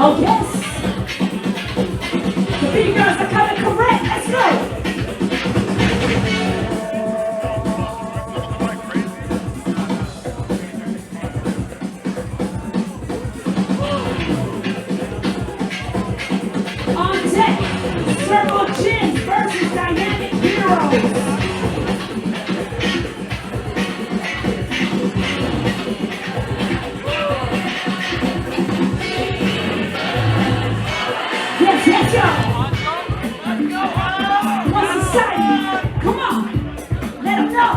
Oh yes. The Bgirls are coming correct. Let's go. On deck, Circle Gins versus Dynamic Heroes. Yes, yes, y'all. 1Society. Come on. Let them know.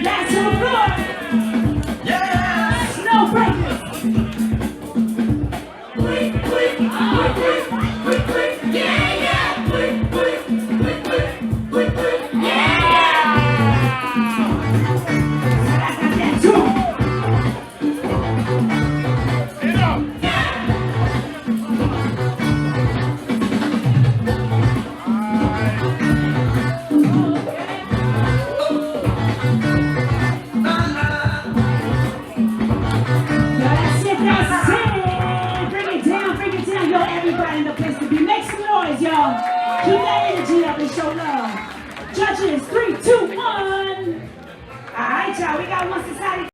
That's so good. Snowbreakers. Quick, quick, quick, quick, quick, quick, yeah, yeah. Quick, quick, quick, quick, quick, quick, yeah. I got that too. That's it. Bring it down, bring it down. Yo, everybody in the place to be. Make some noise, y'all. Keep that energy up and show love. Judges, 3, 2, 1. All right, y'all. We got 1Society.